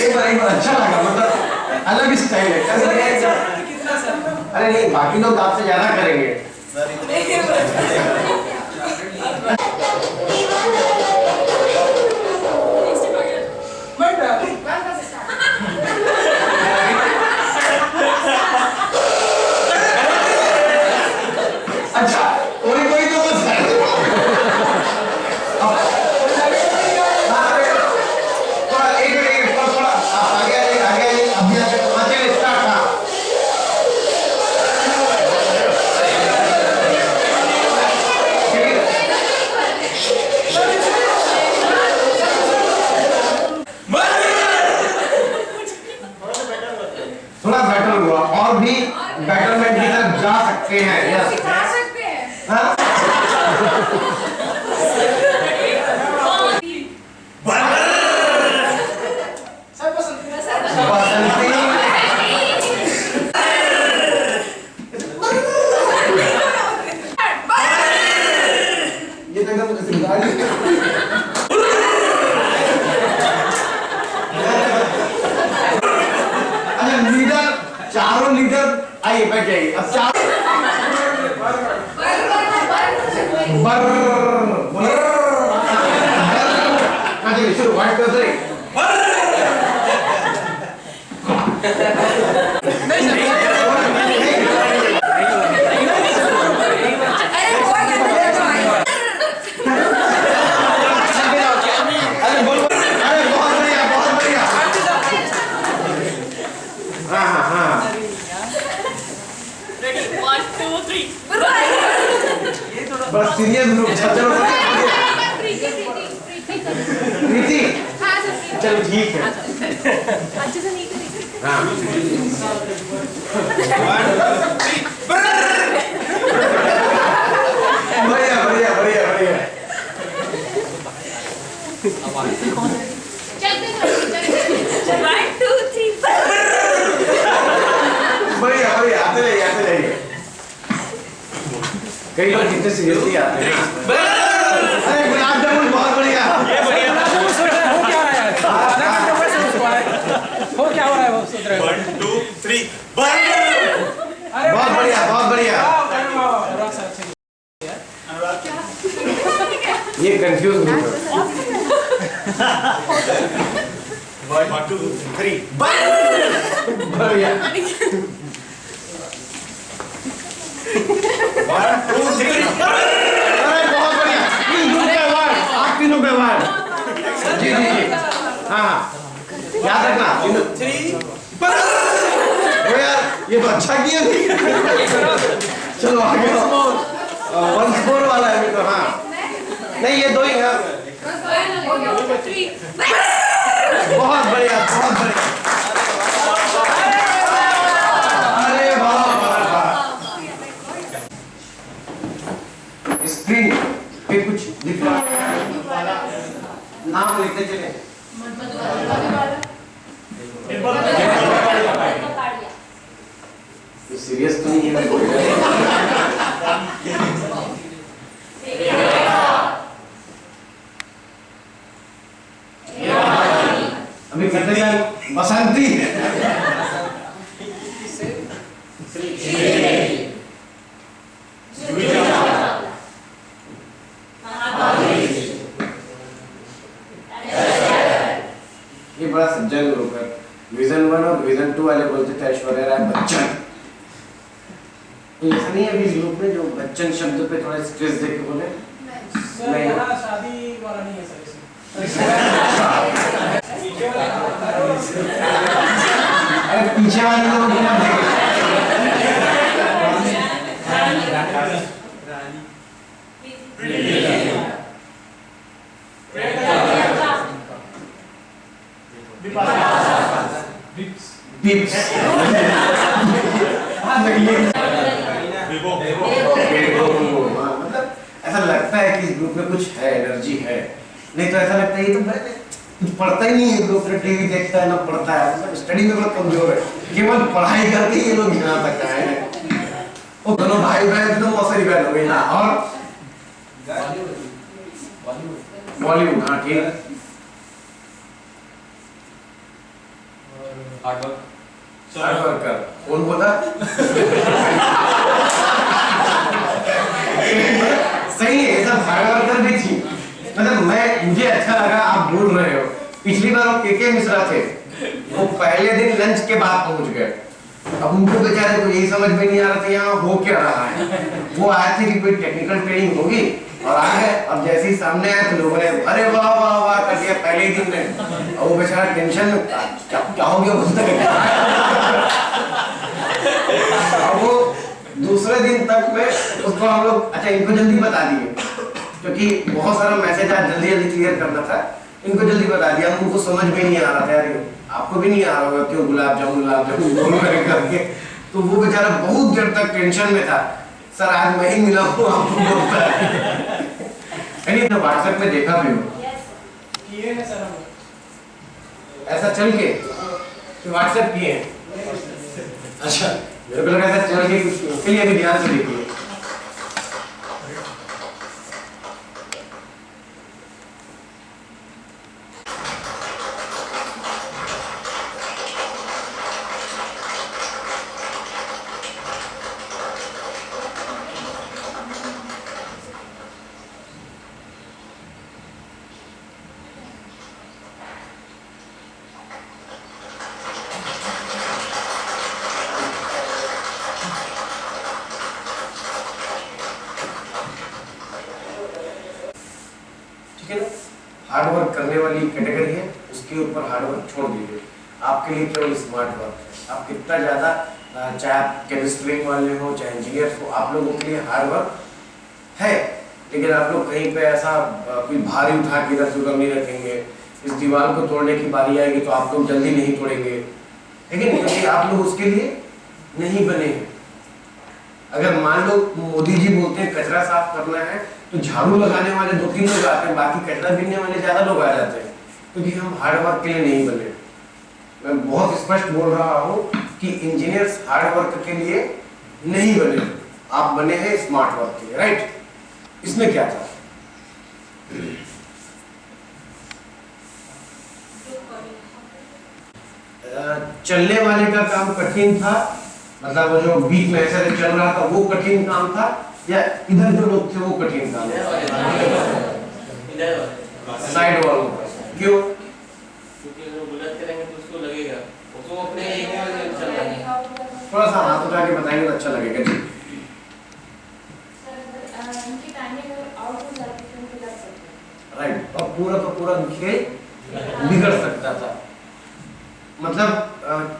एक बार अच्छा लगा, मतलब अलग स्टाइल है। अरे नहीं, बाकी लोग आपसे ज्यादा करेंगे। अच्छा, कोई कोई तो बस थोड़ा बेटर हुआ, और भी बेटरमेंट की तरफ जा सकते हैं। यस, हाँ? ये तो लीडर, चारों लीडर आइए बैठ जाइए। अब चार शुरू 1 2 3 बस सीरियस ग्रुप। चलो प्रीति, चलो ठीक है। अच्छे से नहीं करेंगे। हाँ, बढ़िया बढ़िया बढ़िया बढ़िया। One, two, three, बढ़िया बढ़िया, आते जाइए आते जाइए। कई लोग कितने सीरियसली आते हैं। अरे गुलाब जामुन बहुत बढ़िया। ये बढ़िया हो क्या रहा है हो क्या हो रहा है वो सोच रहे हो। 1 2 3 बहुत बढ़िया बहुत बढ़िया। ये कंफ्यूज नहीं हो। 1 2 3 बढ़िया। 1 2 3 अरे बहुत बढ़िया। आप तीनों पे वार। जी जी जी, हाँ याद रखना। 3 वो यार, ये तो अच्छा किया नहीं। चलो आगे 1 4 वाला है तो। हाँ नहीं, ये दो ही है। बहुत बढ़िया बहुत बढ़िया। अरे वाह वाह। स्क्रीन पे कुछ लिख रहा है, नाम लिखते चले। सीरियस तो नहीं है। अभी कहते हैं बसंती। ये बड़ा सज्जन ग्रुप है। विजन 1 और विजन 2 वाले बोलते थे ऐश्वर्या राय बच्चन। ऐसा नहीं है अभी इस ग्रुप में जो बच्चन शब्द पे थोड़ा स्ट्रेस दे के बोले। नहीं, शादी वाला नहीं है सर इसमें। अरे पीछे वाले लोग बिना देखे। बिप्स। मतलब ऐसा लगता है कि इस ग्रुप में कुछ है, एनर्जी है। नहीं तो ऐसा लगता है ये तो कुछ पढ़ता ही नहीं है ग्रुप में, टीवी देखता है ना पढ़ता है, मतलब स्टडी में बहुत कमजोर है। केवल पढ़ाई करके ये लोग यहाँ तक आए हैं। वो दोनों भाई बहन तो मौसरी बहन हो गई ना। और बॉलीवुड, हाँ ठीक। Hard work. Hard worker. कौन बोला? सही है, सब हार्ड वर्कर भी थी। मतलब मुझे अच्छा लगा आप बोल रहे हो। पिछली बार वो के मिश्रा थे, वो पहले दिन लंच के बाद पहुंच गए। अब उनको बेचारे को यही समझ में नहीं आ रहा था यहाँ हो क्या रहा है। वो आए थे कि कोई टेक्निकल ट्रेनिंग होगी और आ गए। अब जैसे ही सामने आए तो लोगों ने अरे वाह वाह वाह कर दिया पहले ही दिन में। और वो बेचारा टेंशन में क्या हो गया बोलते अब वो दूसरे दिन तक में उसको हम लोग अच्छा इनको जल्दी बता दिए क्योंकि बहुत सारा मैसेज आज जल्दी जल्दी क्लियर करना था। इनको जल्दी बता दिया, उनको समझ में नहीं आ रहा था यार, आपको भी नहीं आ रहा होगा क्यों गुलाब जामुन बोल रहे करके। तो वो बेचारा बहुत देर तक टेंशन में था। सर आज मैं ही मिला हूँ आपको बोलता है। तो व्हाट्सएप में देखा भी हो किए हैं सर हम ऐसा चल के व्हाट्सएप किए हैं। अच्छा मेरे को लगा ऐसा चल के उसके लिए भी ध्यान से देखिए। हार्ड वर्क करने वाली कैटेगरी है, उसके ऊपर हार्ड वर्क छोड़ दीजिए। आपके लिए केवल स्मार्ट वर्क है। आप कितना ज़्यादा चाहे आप केमिस्ट्री वाले हो चाहे इंजीनियर हो, आप लोगों के लिए हार्ड वर्क है। लेकिन आप लोग कहीं पे ऐसा कोई भारी उठा के इधर से उधर नहीं रखेंगे। इस दीवार को तोड़ने की बारी आएगी तो आप लोग जल्दी नहीं तोड़ेंगे, लेकिन क्योंकि आप लोग उसके लिए नहीं बने हैं। अगर मान लो मोदी जी बोलते हैं कचरा साफ करना है तो झाड़ू लगाने वाले 2-3 लोग आते हैं, बाकी कचरा गिनने वाले ज्यादा लोग आ जाते हैं, क्योंकि हम हार्ड वर्क के लिए नहीं बने। मैं बहुत स्पष्ट बोल रहा हूँ कि इंजीनियर्स हार्ड वर्क के लिए नहीं बने, आप बने हैं स्मार्ट वर्क के लिए, राइट? इसमें क्या था? चलने वाले का काम कठिन था, मतलब वो जो बीच में ऐसे चल रहा था वो कठिन काम था, या इधर जो लोग थे वो कठिन काम था? साइड वालों का। क्यों? क्योंकि जो बुलेट करेंगे तो उसको लगेगा, उसको अपने चल रहा है। थोड़ा सा हाथ उठा के बताएंगे तो अच्छा लगेगा जी। राइट, और पूरा का पूरा खेल बिगड़ सकता था। मतलब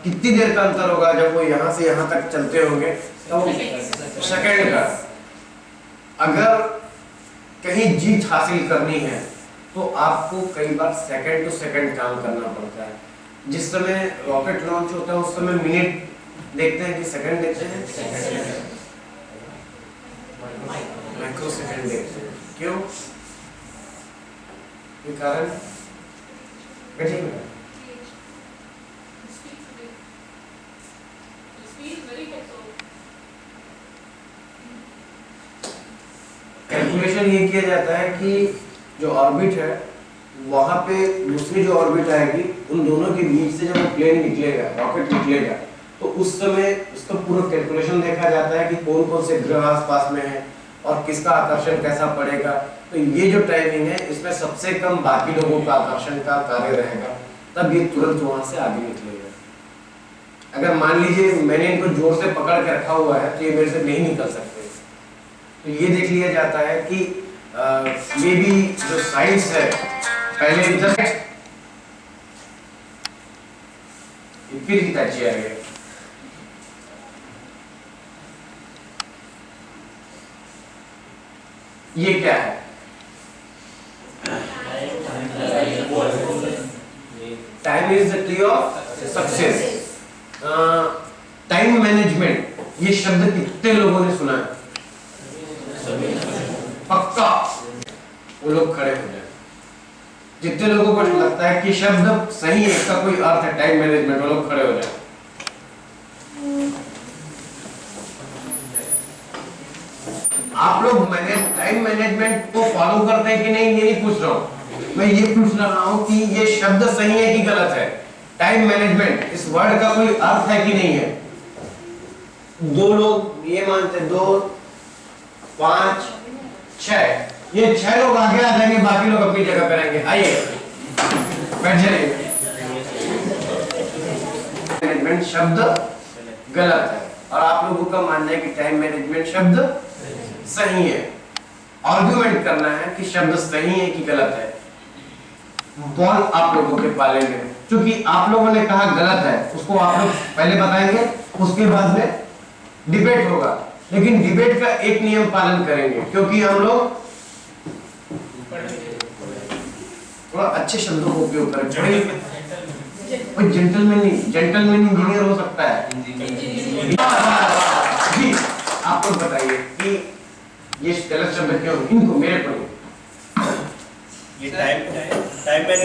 कितनी देर का अंतर होगा जब वो यहाँ से यहाँ तक चलते होंगे, तो सेकंड का। अगर कहीं जीत हासिल करनी है तो आपको कई बार सेकंड टू सेकंड काम करना पड़ता है। जिस समय रॉकेट लॉन्च होता है उस समय मिनट देखते हैं कि सेकंड देखते हैं, माइक्रो सेकंड देखते हैं। क्यों? ये कारण कैलकुलेशन ये किया जाता है कि जो ऑर्बिट है वहां पे दूसरी जो ऑर्बिट आएगी उन दोनों के बीच से जब वो प्लेन निकलेगा, रॉकेट निकलेगा, तो उस समय उसका पूरा कैलकुलेशन देखा जाता है कि कौन कौन से ग्रह आसपास में है और किसका आकर्षण कैसा पड़ेगा। तो ये जो टाइमिंग है इसमें सबसे कम बाकी लोगों का आकर्षण का कार्य रहेगा, तब ये तुरंत वहां से आगे निकलेगा। अगर मान लीजिए मैंने इनको जोर से पकड़ के रखा हुआ है तो ये मेरे से नहीं निकल सकते। तो ये देख लिया जाता है कि ये भी जो साइंस है पहले इधर फिर हिताची आ गया। ये क्या है? Time is the key of success. Time management, ये शब्द कितने लोगों ने सुना है? पक्का वो लोग खड़े हो जाए। जितने लोगों को लगता है कि शब्द सही है, इसका कोई अर्थ है टाइम मैनेजमेंट, वो लोग खड़े हो जाए। आप लोग टाइम मैनेजमेंट को फॉलो करते हैं कि नहीं, ये नहीं पूछ रहा हूं मैं, ये पूछ रहा हूं कि ये शब्द सही है कि गलत है। टाइम मैनेजमेंट इस वर्ड का कोई अर्थ है कि नहीं है? दो लोग ये मानते, 2 5 6, ये 6 लोग आगे आ जाएंगे, बाकी लोग अपनी जगह पे रहेंगे। आइए बैठ जाइए। मैनेजमेंट शब्द गलत है और आप लोगों का मानना है कि टाइम मैनेजमेंट शब्द सही है। आर्गुमेंट करना है कि शब्द सही है कि गलत है। बॉल आप लोगों के पाले में, क्योंकि आप लोगों ने कहा गलत है, उसको आप लोग पहले बताएंगे, उसके बाद में डिबेट होगा। लेकिन डिबेट का एक नियम पालन करेंगे, क्योंकि हम लोग थोड़ा अच्छे शब्दों का उपयोग करें। कोई जेंटलमैन इंजीनियर हो सकता है जी। आप लोग बताइए कि ये गलत शब्द क्यों, इनको मेरे को ये टाइम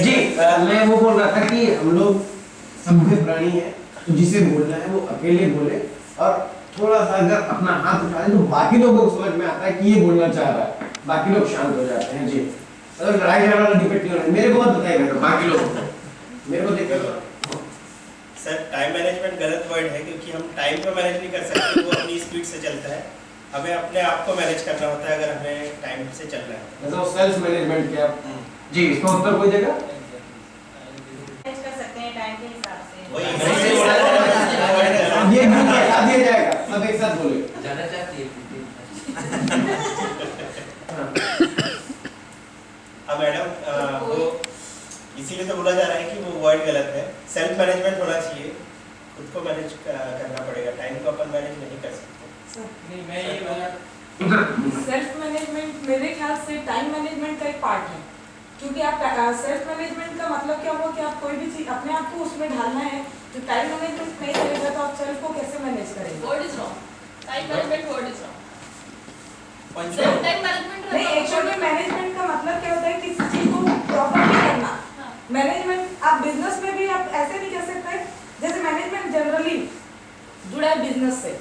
जी। मैं वो बोल रहा था कि हम लोग सभ्य प्राणी है, तो जिसे बोलना है वो अकेले बोले, और थोड़ा सा अगर अपना हाथ उठाए तो बाकी लोगों को समझ में आता है कि ये बोलना चाह रहा है, बाकी लोग शांत हो जाते हैं जी। अगर लड़ाई झगड़ा वाला डिबेट नहीं हो रहा है, मेरे को मत बताइएगा, बाकी लोग मेरे को देखिएगा। सर टाइम मैनेजमेंट गलत वर्ड है, क्योंकि हम टाइम को मैनेज नहीं कर सकते, वो अपनी स्पीड से चलता है। हमें अपने आप को मैनेज करना होता है अगर हमें टाइम से चलना है। तो सेल्फ मैनेजमेंट क्या जी, इसका उत्तर कोई देगा? मैनेज कर सकते हैं टाइम के हिसाब से। वही अंग्रेजी से बोला जाएगा। ये भी बता दिया जाएगा, सब एक साथ बोले। जाना चाहती है अब मैडम वो इसीलिए तो बोला जा रहा है कि वो वर्ड गलत है। सेल्फ मैनेजमेंट होना चाहिए, खुद को मैनेज करना पड़ेगा, टाइम को अपन मैनेज नहीं कर सकते। नहीं, मैं ये बोला सेल्फ मैनेजमेंट मेरे ख्याल से टाइम मैनेजमेंट का एक पार्ट है, क्योंकि आप सेल्फ मैनेजमेंट का मतलब क्या हुआ कि आप कोई भी चीज अपने आप को उसमें ढालना है। जो टाइम मैनेजमेंट नहीं करेगा तो आप सेल्फ को कैसे मैनेज करेंगे? Word is wrong, time management word is wrong. Punch time management नहीं, एक्चुअली मैनेजमेंट का मतलब क्या होता है, किसी चीज को प्रॉपरली करना। मैनेजमेंट आप बिजनेस में भी आप ऐसे नहीं कह सकते, जैसे मैनेजमेंट जनरली जुड़ा है बिजनेस से,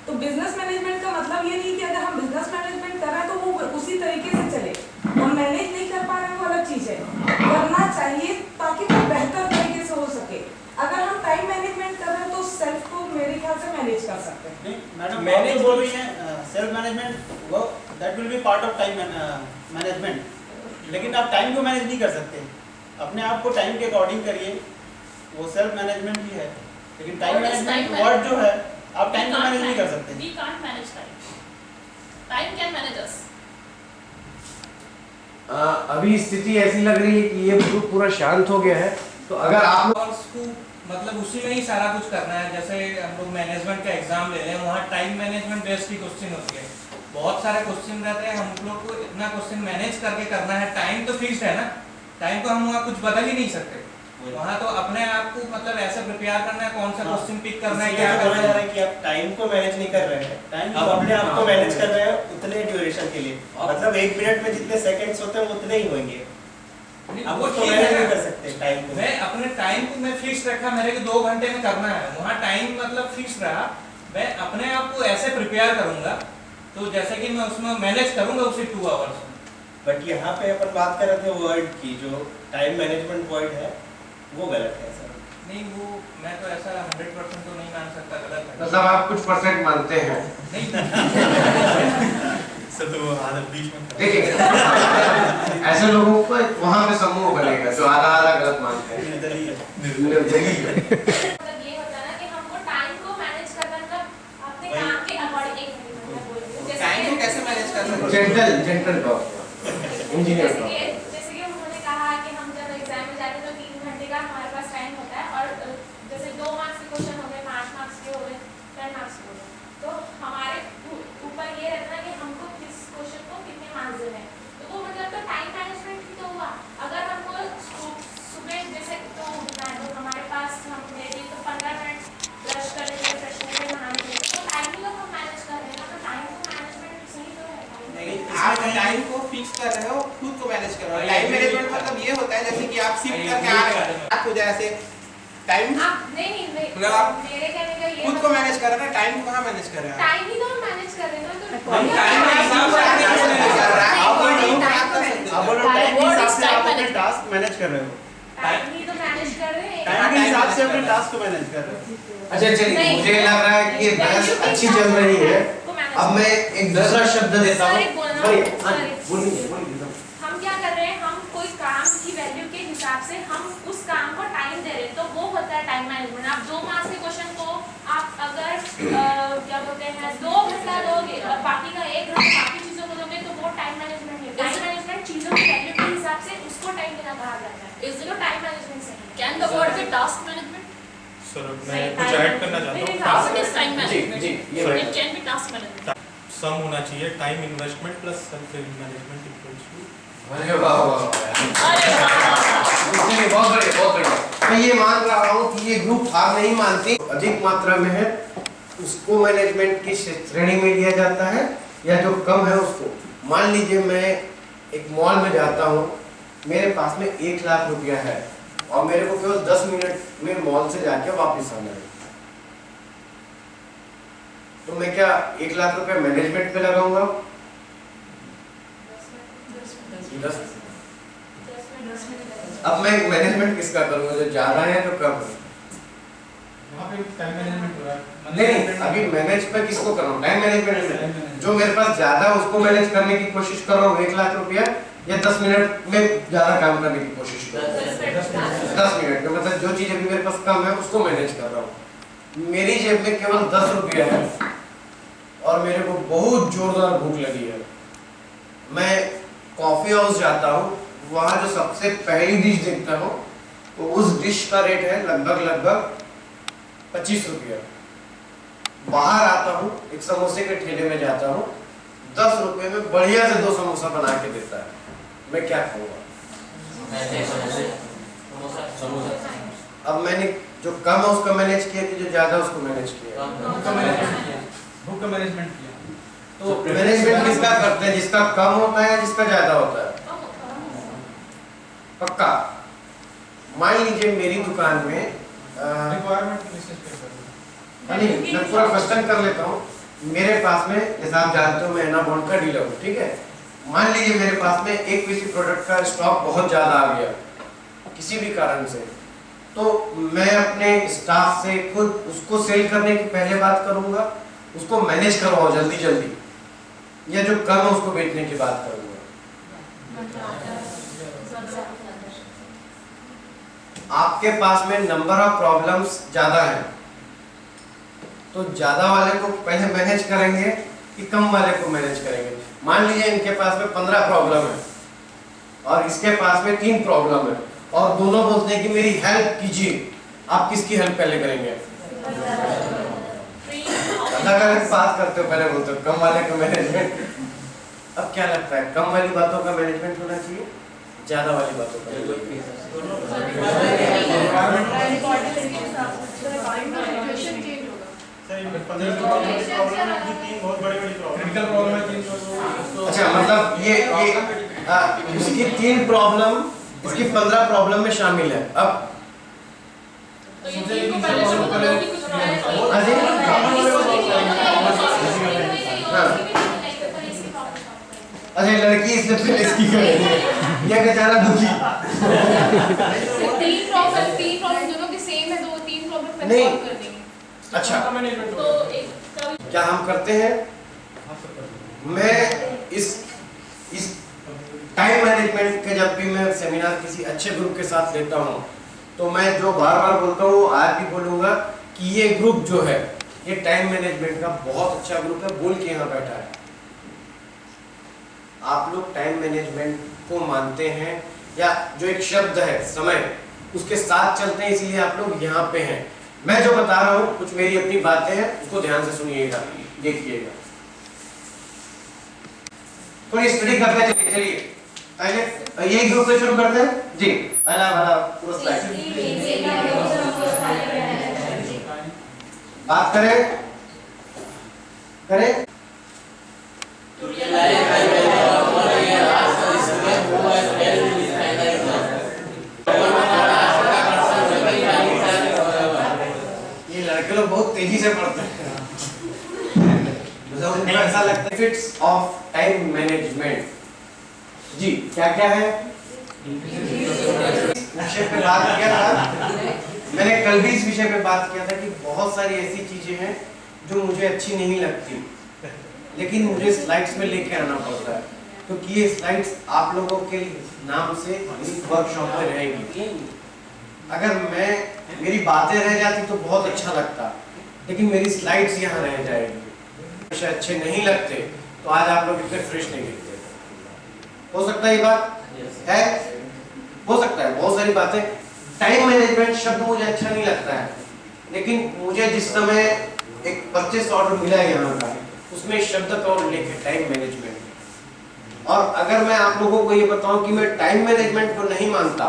तो बिजनेस मैनेजमेंट का मतलब ये नहीं कि अगर हम बिजनेस मैनेजमेंट कर रहे हैं तो वो उसी तरीके से चले। हम मैनेज नहीं कर पा रहे हैं वो अलग चीज है, करना चाहिए ताकि वो बेहतर तरीके से हो सके। अगर हम टाइम मैनेजमेंट कर रहे हैं तो सेल्फ को मेरे ख्याल से मैनेज कर सकते हैं। नहीं मैडम, मैंने बोल रही हैं सेल्फ मैनेजमेंट वो that will be part of time management, लेकिन आप टाइम को मैनेज नहीं कर सकते। अपने आप को टाइम के अकॉर्डिंग करिए, वो सेल्फ मैनेजमेंट ही है। लेकिन time What is time management word जो है आप टाइम को मैनेज नहीं कर सकते। We can't manage time. Time can manage us. अभी स्थिति ऐसी लग रही है कि ये ग्रुप पूरा शांत हो गया है, तो अगर आप लोग और उसको मतलब उसी में ही सारा कुछ करना है। जैसे हम लोग मैनेजमेंट का एग्जाम ले लें, वहाँ टाइम मैनेजमेंट बेस्ड की क्वेश्चन होती है, बहुत सारे क्वेश्चन रहते हैं, हम लोग को इतना क्वेश्चन मैनेज करके करना है। टाइम तो फिक्स्ड है ना, टाइम को हम वहाँ कुछ बदल ही नहीं सकते। वहाँ तो अपने आप को मतलब ऐसे प्रिपेयर करना है, कौन सा क्वेश्चन पिक करना है, क्या बोला करना जा रहा है। है कि आप टाइम को मैनेज नहीं कर रहे हैं, टाइम आप अपने आप को मैनेज कर रहे हैं उतने ड्यूरेशन के लिए। मतलब 1 मिनट में जितने सेकंड्स होते हैं उतने ही होंगे। आप वो उसको ठीक मैनेज है नहीं ना। कर सकते टाइम को। मैं अपने टाइम को मैं फिक्स रखा, मेरे को 2 घंटे में करना है, वहाँ टाइम मतलब फिक्स रहा। मैं अपने आप को ऐसे प्रिपेयर करूंगा तो जैसे कि मैं उसमें मैनेज करूंगा उसे 2 आवर्स में। बट यहाँ पे अपन बात कर रहे थे वर्ड की, जो टाइम मैनेजमेंट वर्ड है वो गलत है सर। नहीं, वो मैं तो ऐसा 100% तो नहीं मान सकता, गलत है। मतलब आप कुछ परसेंट मानते हैं, नहीं सर तो आधा बीच में देखिए ऐसे लोगों को वहाँ पे समूह बनेगा जो आधा आधा गलत मानते हैं। निर्दयी है। मतलब ये होता है ना कि हमको टाइम को मैनेज करना, मतलब अपने काम के अकॉर्डिंग। एक मिनट मैं बोल रही हूँ। टाइम को कैसे मैनेज कर सकते हैं? जेंटल टॉक, इंजीनियर जैसे टॉक। कि उन्होंने कहा कि हम जब एग्जाम में जाते हैं तो 3 घंटे का हमारे पास टाइम होता है, और जैसे 2 मार्क्स के क्वेश्चन हो गए, 5 मार्क्स के हो गए, 10 मार्क्स के हो गए, तो हमारे ऊपर ये रहता है कि हमको किस क्वेश्चन को कितने मार्क्स देने हैं। तो वो मतलब तो टाइम मैनेजमेंट ही तो हुआ। अगर हमको सुबह जैसे तो उठना है तो हमारे पास हम डेली तो 15 मिनट ब्रश करने के लिए, फ्रेश होने के लिए, नहाने के लिए, तो टाइम ही तो हम मैनेज कर रहे हैं ना। तो टाइम को मैनेजमेंट सही तो है। नहीं, आप टाइम को फिक्स कर रहे हो, खुद को मैनेज कर रहे हो। टाइम मैनेजमेंट मतलब ये होता है जैसे कि आप शिफ्ट करके आ रहे हो, आप हो जैसे टाइम आप नहीं मतलब आप मेरे कहने का ये खुद को मैनेज कर रहे हो ना, टाइम को कहाँ मैनेज कर रहे हैं? टाइम ही तो हम मैनेज कर रहे हैं ना। तो हम टाइम के हिसाब से मैनेज कर रहे हैं। आप बोल रहे हो कि आप कर सकते हो। आप बोलो टाइम के हिसाब से आप अपने टास्क मैनेज कर रहे हो। टाइम ही तो मैनेज कर रहे हैं। टाइम के हिसाब से अपने टास्क को मैनेज कर रहे हैं। अच्छा चलिए, नहीं, मुझे लग रहा है कि ये बहस अच्छी चल रही है। अब मैं एक दूसरा शब्द देता हूँ। बोलिए। हम क्या कर रहे हैं, हम कोई काम की वैल्यू के हिसाब से हम उस काम को टाइम दे रहे हैं, तो वो होता है टाइम मैनेजमेंट। आप 2 मार्क्स के क्वेश्चन को आप अगर क्या बोलते हैं 2 घंटा दोगे और बाकी का 1 घंटा बाकी चीजों को दोगे, तो वो टाइम मैनेजमेंट है। टाइम मैनेजमेंट चीजों की वैल्यू के हिसाब से उसको टाइम देना कहा जाता है, इसलिए टाइम मैनेजमेंट से Can the word be task management? Sir मैं कुछ ऐड करना चाहता हूँ। How it is time management? जी, ये It can be task management. Sum होना चाहिए time investment plus self management equals to. अरे वाह वाह, अरे वाह! चलिए बहुत बढ़िया। मैं ये मान रहा हूँ कि ये ग्रुप हार नहीं मानती, अधिक मात्रा में है उसको मैनेजमेंट की श्रेणी में लिया जाता है, या जो कम है उसको। मान लीजिए मैं एक मॉल में जाता हूँ, मेरे पास में 1 लाख रुपया है और मेरे को केवल 10 मिनट में मॉल से जाके वापस आना है, तो मैं क्या 1 लाख रुपया मैनेजमेंट पे लगाऊंगा? 10। अब मैं मैनेजमेंट किसका करूंगा, जो ज्यादा है जो कम है? वहाँ पे टाइम मैनेजमेंट हो रहा है। नहीं, अभी मैनेज पे किसको कर रहा हूँ? टाइम मैनेजमेंट में। जो मेरे पास ज्यादा है उसको मैनेज करने की कोशिश कर रहा हूँ 1 लाख रुपया, या 10 मिनट में ज्यादा काम करने की कोशिश कर रहा हूँ 10 मिनट में। मतलब जो चीज अभी मेरे पास कम है उसको मैनेज कर रहा हूँ। मेरी जेब में केवल 10 रुपया है और मेरे को बहुत जोरदार भूख लगी है। मैं कॉफी हाउस जाता हूँ, वहाँ जो सबसे पहली डिश देखता हूँ तो उस डिश का रेट है लगभग 25 रुपया। बाहर आता हूँ, एक समोसे के ठेले में जाता हूँ, 10 रुपये में बढ़िया से 2 समोसा बना के देता है। मैं क्या खाऊंगा? अब मैंने जो कम है उसका मैनेज किया कि जो ज्यादा उसको मैनेज किया? बुक का मैनेजमेंट किया। तो मैनेजमेंट किसका करते हैं, जिसका कम होता है जिसका ज्यादा होता है? पक्का। मान लीजिए मेरी दुकान में रिक्वायरमेंट लिस्ट पे कर नहीं, मैं पूरा क्वेश्चन कर लेता हूँ। मेरे पास में, जैसा आप जानते हो मैं एना बॉन्ड का डीलर हूँ, ठीक है। मान लीजिए मेरे पास में एक किसी प्रोडक्ट का स्टॉक बहुत ज्यादा आ गया किसी भी कारण से, तो मैं अपने स्टाफ से खुद उसको सेल करने की पहले बात करूंगा, उसको मैनेज करवाओ जल्दी, या जो कम है उसको बेचने की बात करूंगा। आपके पास में नंबर ऑफ प्रॉब्लम्स ज्यादा है, तो ज्यादा वाले को पहले मैनेज करेंगे कि कम वाले को मैनेज करेंगे? मान लीजिए इनके पास में 15 प्रॉब्लम है और इसके पास में 3 प्रॉब्लम है, और दोनों बोलते हैं कि मेरी हेल्प कीजिए, आप किसकी हेल्प पहले करेंगे? अलग बात करते हो, पहले बोलते हो कम वाले का मैनेजमेंट। अब क्या लगता है, कम वाली बातों का मैनेजमेंट होना चाहिए, ज्यादा वाली बातों का? अच्छा, मतलब ये इसकी 3 प्रॉब्लम इसकी 15 प्रॉब्लम में शामिल है। अब अच्छा, लड़की इससे पहले इसकी करेगी, ये बेचारा दुखी। 3 प्रॉब्लम दोनों के सेम है, 2-3 प्रॉब्लम पहले नहीं। सॉल्व कर देंगे। अच्छा, तो एक क्या हम करते हैं, मैं इस टाइम मैनेजमेंट के जब भी मैं सेमिनार किसी अच्छे ग्रुप के साथ लेता हूँ, तो मैं जो बार बोलता हूँ आज भी बोलूँगा कि ये ग्रुप जो है ये टाइम मैनेजमेंट का बहुत अच्छा ग्रुप है, बोल के यहाँ बैठा है। आप लोग टाइम मैनेजमेंट को मानते हैं, या जो एक शब्द है समय, उसके साथ चलते हैं, इसीलिए आप लोग यहाँ पे हैं। मैं जो बता रहा हूँ कुछ मेरी अपनी बातें हैं, उसको ध्यान से सुनिएगा, देखिएगा। थोड़ी स्टडी करते हैं, चलिए पहले यही ग्रुप से शुरू करते हैं जी। पहला वाला पूरा स्लाइड बात करें ये लड़के लोग बहुत तेजी से पढ़ते हैं, मुझे ऐसा लगता है। बेनिफिट्स ऑफ टाइम मैनेजमेंट जी क्या क्या है? नक्शे पे बात किया था मैंने कल भी इस विषय पे बात किया था कि बहुत सारी ऐसी चीजें हैं जो मुझे अच्छी नहीं लगती, लेकिन मुझे स्लाइड्स में लेके आना पड़ता है, क्योंकि ये स्लाइड्स आप लोगों के नाम से इस वर्कशॉप में रहेंगी। अगर मेरी बातें रह जाती तो बहुत अच्छा लगता, लेकिन मेरी स्लाइड्स यहाँ रह जाएगी। विषय अच्छे नहीं लगते तो आज आप लोग इतने फ्रेश नहीं दिखते। हो सकता है ये बात है, हो सकता है बहुत सारी बातें। टाइम मैनेजमेंट शब्द मुझे अच्छा नहीं लगता है, लेकिन मुझे जिस समय एक परचेस ऑर्डर मिला है यहाँ का, उसमें शब्द का उल्लेख है टाइम मैनेजमेंट। और अगर मैं आप लोगों को ये बताऊं कि मैं टाइम मैनेजमेंट को नहीं मानता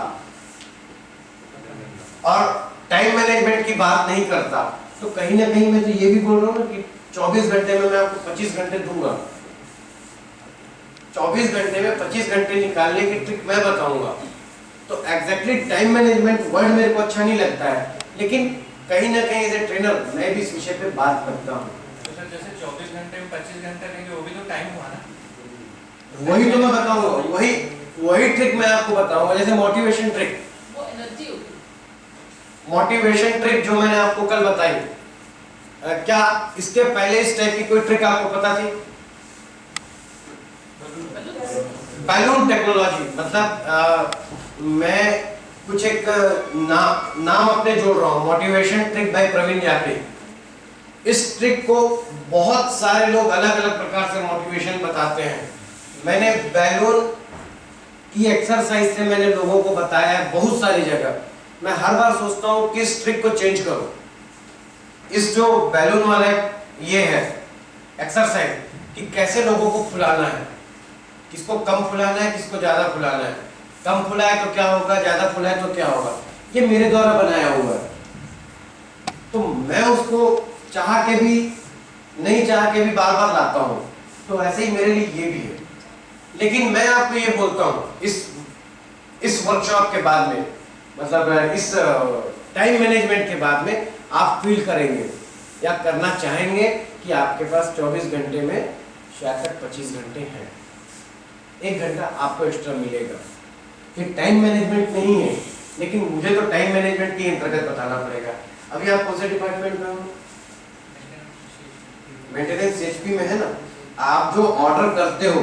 और टाइम मैनेजमेंट की बात नहीं करता, तो कहीं ना कहीं मैं तो ये भी बोल रहा हूँ ना कि 24 घंटे में मैं आपको 25 घंटे दूंगा। 24 घंटे में 25 घंटे निकालने की ट्रिक मैं बताऊंगा। तो एग्जैक्टली टाइम मैनेजमेंट वर्ड मेरे को अच्छा नहीं लगता है, लेकिन कहीं ना कहीं एज ए ट्रेनर मैं भी इस विषय पे बात करता हूँ। तो सर जैसे 24 घंटे में 25 घंटे लेंगे, वो भी तो टाइम हुआ ना? वही तो मैं बताऊंगा, वही ट्रिक मैं आपको बताऊंगा। जैसे मोटिवेशन ट्रिक, वो एनर्जी होगी। मोटिवेशन ट्रिक जो मैंने आपको कल बताई, क्या इसके पहले इस टाइप की कोई ट्रिक आपको पता थी? बैलून टेक्नोलॉजी, मतलब मैं कुछ एक नाम अपने जोड़ रहा हूँ, मोटिवेशन ट्रिक बाय प्रवीण यापे। इस ट्रिक को बहुत सारे लोग अलग अलग प्रकार से मोटिवेशन बताते हैं। मैंने बैलून की एक्सरसाइज से मैंने लोगों को बताया है बहुत सारी जगह। मैं हर बार सोचता हूँ कि इस ट्रिक को चेंज करो। इस जो बैलून वाला ये है एक्सरसाइज कि कैसे लोगों को फुलाना है, किसको कम फुलाना है, किसको ज्यादा फुलाना है। कम फुलाए तो क्या होगा, ज्यादा फुलाए तो क्या होगा, ये मेरे द्वारा बनाया हुआ है। तो मैं उसको चाह के भी नहीं चाह के भी बार बार लाता हूँ, तो ऐसे ही मेरे लिए ये भी है। लेकिन मैं आपको ये बोलता हूँ इस वर्कशॉप के बाद में, मतलब इस टाइम मैनेजमेंट के बाद में आप फील करेंगे या करना चाहेंगे कि आपके पास 24 घंटे में शायद तक 25 घंटे हैं, 1 घंटा आपको एक्स्ट्रा मिलेगा। ये टाइम मैनेजमेंट नहीं है, लेकिन मुझे तो टाइम मैनेजमेंट के अंतर्गत बताना पड़ेगा। अभी आप कौन से डिपार्टमेंट में हो? मेंटेनेंस एचपी में है ना। आप जो ऑर्डर करते हो,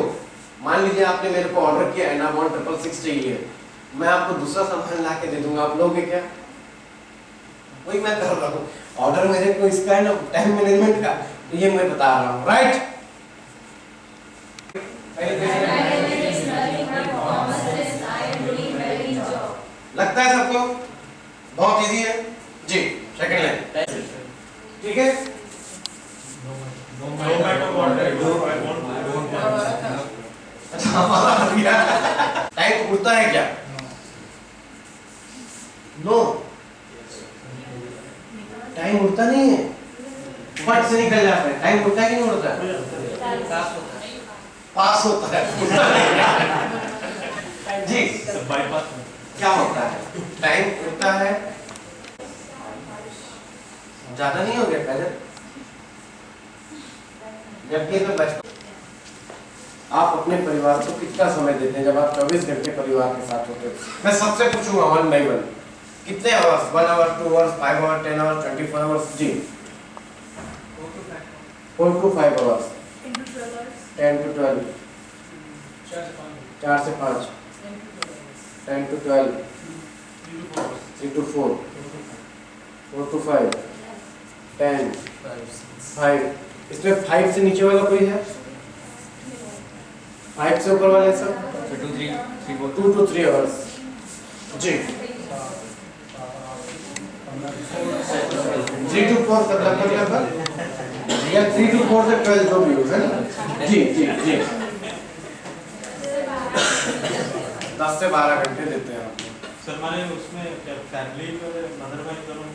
मान लीजिए आपने मेरे को ऑर्डर किया एनाबॉन 666 चाहिए, मैं आपको दूसरा सामान ला के दे दूंगा, आप लोगे क्या? वही मैं कर रहा हूँ, ऑर्डर मेरे को इसका है ना टाइम मैनेजमेंट का, तो ये मैं बता रहा हूँ, राइट? लगता है सबको बहुत इजी है जी। सेकंड लाइन ठीक है। टाइम उड़ता है क्या? नो, टाइम उड़ता नहीं है, फट से निकल जाता है। टाइम उड़ता है कि नहीं उड़ता? पास होता है जी। क्या होता है? टाइम उड़ता है, ज्यादा नहीं हो गया पहले, जबकि तो बचपन आप अपने परिवार को कितना समय देते हैं जब आप 24 घंटे परिवार के साथ होते हैं? मैं सबसे पूछूंगा 1 by 1, कितने hours? 1 hour, 2 hours, 5 hours, 10 hours, 24 hours? जी 4 to 5 आवर्स, 10 to 12, 4 से 5, 10 to 12, 3 to 4, 4 to 5, 10, 5। इसमें 5 से नीचे वाला कोई है? 5 से ऊपर वाले सब 2 to 3 आवर्स जी। 3 to 4 तक लगभग या 3 to 4 से 12 जो भी हो, है ना जी जी जी। 10 से 12 घंटे देते हैं आप। सर मैंने उसमें क्या फैमिली मदर में करूँ?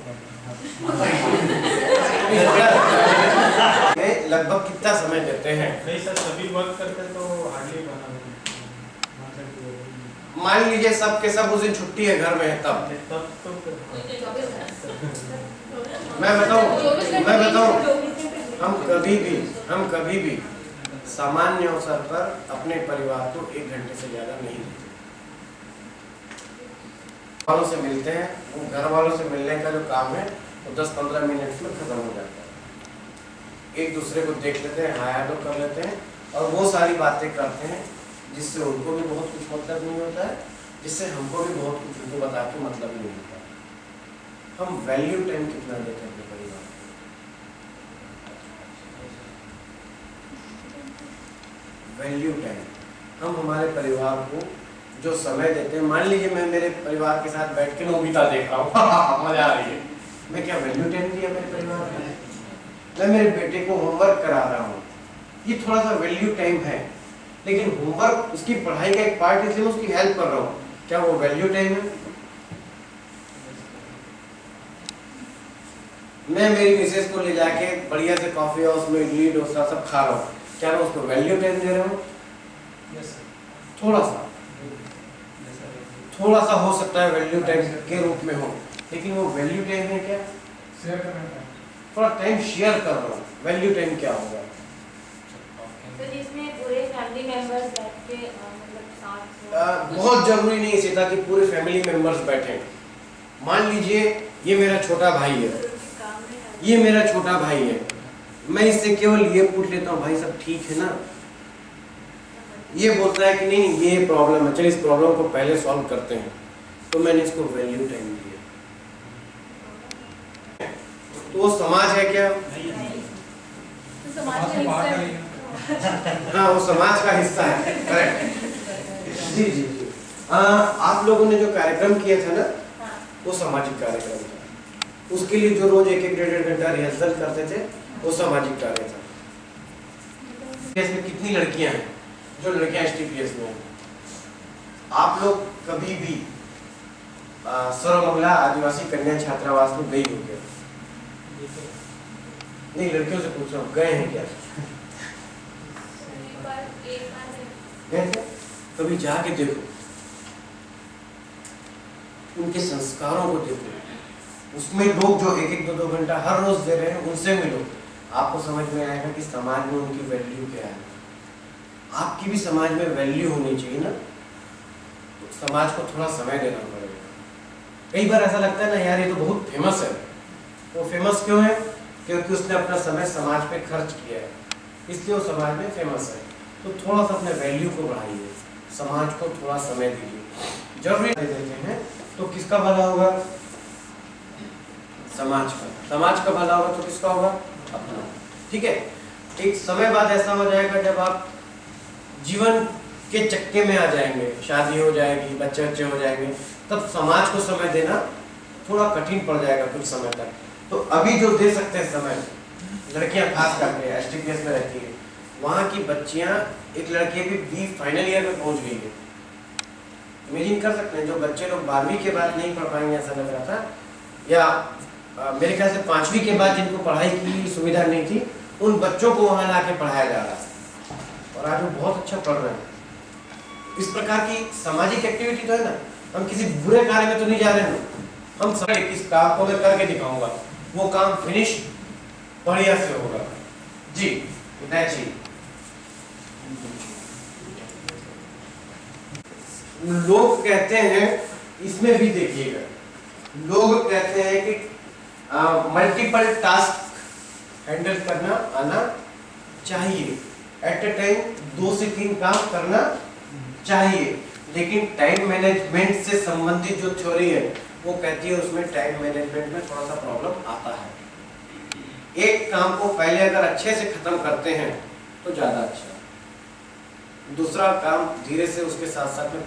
लगभग कितना समय देते हैं? नहीं सर, सभी वर्क करते हैं तो हार्डली मान लीजिए सब के सब उस दिन छुट्टी है, घर में है, तब तो मैं बताऊं हम कभी भी सामान्य अवसर पर अपने परिवार को 1 घंटे से ज्यादा नहीं देते। वालों से मिलते हैं, वो घर वालों से मिलने का जो काम है वो 10-15 मिनट में खत्म हो जाता है। एक दूसरे को देख लेते हैं, हाय हेलो कर लेते हैं और वो सारी बातें करते हैं जिससे उनको भी बहुत कुछ मतलब नहीं होता है, जिससे हमको भी बहुत कुछ उनको बता के मतलब नहीं होता। हम वैल्यू टाइम कितना देते हैं अपने परिवार को? वैल्यू टाइम हम हमारे परिवार को जो समय देते हैं, मान लीजिए मैं मेरे परिवार के साथ बैठ के नोबिता देख रहा हूँ मजा आ रही है, मैं क्या वैल्यू टाइम दिया मेरे परिवार को? मैं मेरे बेटे को होमवर्क करा रहा हूँ, ये थोड़ा सा वैल्यू टाइम है, लेकिन होमवर्क उसकी पढ़ाई का एक पार्ट इसलिए उसकी हेल्प कर रहा हूँ, क्या वो वैल्यू टाइम है? मैं मेरी मिसेज को ले जाके बढ़िया से कॉफी हाउस में इडली डोसा सब खा रहा हूँ, क्या मैं उसको वैल्यू टाइम दे रहा हूँ? थोड़ा सा हो सकता है वैल्यू टाइम के रूप में हो, लेकिन वो वैल्यू टाइम है क्या? शेयर करना है, थोड़ा टाइम शेयर कर रहा हूँ। वैल्यू टाइम क्या होगा? तो जिसमें पूरे फैमिली मेंबर्स बैठ के मतलब साथ बहुत जरूरी नहीं सीता कि पूरे फैमिली मेंबर्स बैठे। मान लीजिए ये मेरा छोटा भाई है, ये मेरा छोटा भाई है, मैं इससे केवल ये पूछ लेता हूँ भाई सब ठीक है ना? ये बोलता है कि नहीं ये प्रॉब्लम है, चलिए इस प्रॉब्लम को पहले सॉल्व करते हैं, तो मैंने इसको वैल्यू टाइम दिया। तो वो समाज है क्या? तो समाज का हिस्सा है। हाँ वो समाज का हिस्सा है, करेक्ट। जी जी जी। आप लोगों ने जो कार्यक्रम किया था ना, वो सामाजिक कार्यक्रम था। उसके लिए जो रोज 1-1 घंटा रिहर्सल करते थे वो सामाजिक कार्य था। इसमें कितनी लड़कियां हैं जो लड़कियां STPS में हैं? आप लोग कभी भी सर्वमंगला आदिवासी कन्या छात्रावास में गई हो क्या? नहीं, लड़कियों से पूछ रहा हूँ, गए हैं क्या? गए थे? कभी जाके देखो, उनके संस्कारों को देखो, उसमें लोग जो 1-2 घंटा हर रोज दे रहे हैं उनसे मिलो, आपको समझ में आएगा कि समाज में उनकी वैल्यू क्या है। आपकी भी समाज में वैल्यू होनी चाहिए ना, तो समाज को थोड़ा समय देना पड़ेगा। कई बार ऐसा लगता है ना यार ये तो बहुत फेमस है, वो फेमस क्यों है? क्योंकि उसने अपना समय समाज पे खर्च किया है, इसलिए वो समाज में फेमस है। तो थोड़ा सा अपने वैल्यू को बढ़ाइए, समाज को थोड़ा समय दीजिए। जरूरी दे देते हैं तो किसका भला होगा? समाज का। समाज का भला होगा तो किसका होगा? अपना। ठीक है, एक समय बाद ऐसा हो जाएगा जब आप जीवन के चक्के में आ जाएंगे, शादी हो जाएगी, बच्चे हो जाएंगे, तब समाज को समय देना थोड़ा कठिन पड़ जाएगा कुछ समय तक। तो अभी जो दे सकते हैं समय, लड़कियां खास करके STPS में रहती है, वहाँ की बच्चियां, एक लड़की भी B फाइनल ईयर में पहुंच गई है। इमेजिन कर सकते हैं, जो बच्चे लोग 12वीं के बाद नहीं पढ़ पाएंगे ऐसा लग रहा था, या मेरे ख्याल से 5वीं के बाद जिनको पढ़ाई की सुविधा नहीं थी, उन बच्चों को वहाँ ला के पढ़ाया जा रहा है और आज वो बहुत अच्छा पढ़ रहे हैं। इस प्रकार की सामाजिक एक्टिविटी तो है ना, हम किसी बुरे कार्य में तो नहीं जा रहे हैं, हम सब किस काम को मैं करके दिखाऊंगा, वो काम फिनिश बढ़िया से होगा। जी विनय जी, लोग कहते हैं, इसमें भी देखिएगा, लोग कहते हैं कि मल्टीपल टास्क हैंडल करना आना चाहिए, एट ए टाइम 2 से 3 काम करना चाहिए, लेकिन टाइम मैनेजमेंट से संबंधित जो थ्योरी है वो कहती है उसमें टाइम मैनेजमेंट में थोड़ा सा प्रॉब्लम आता है। एक काम को पहले अगर अच्छे से खत्म करते हैं तो ज्यादा अच्छा, दूसरा काम धीरे से उसके साथ साथ में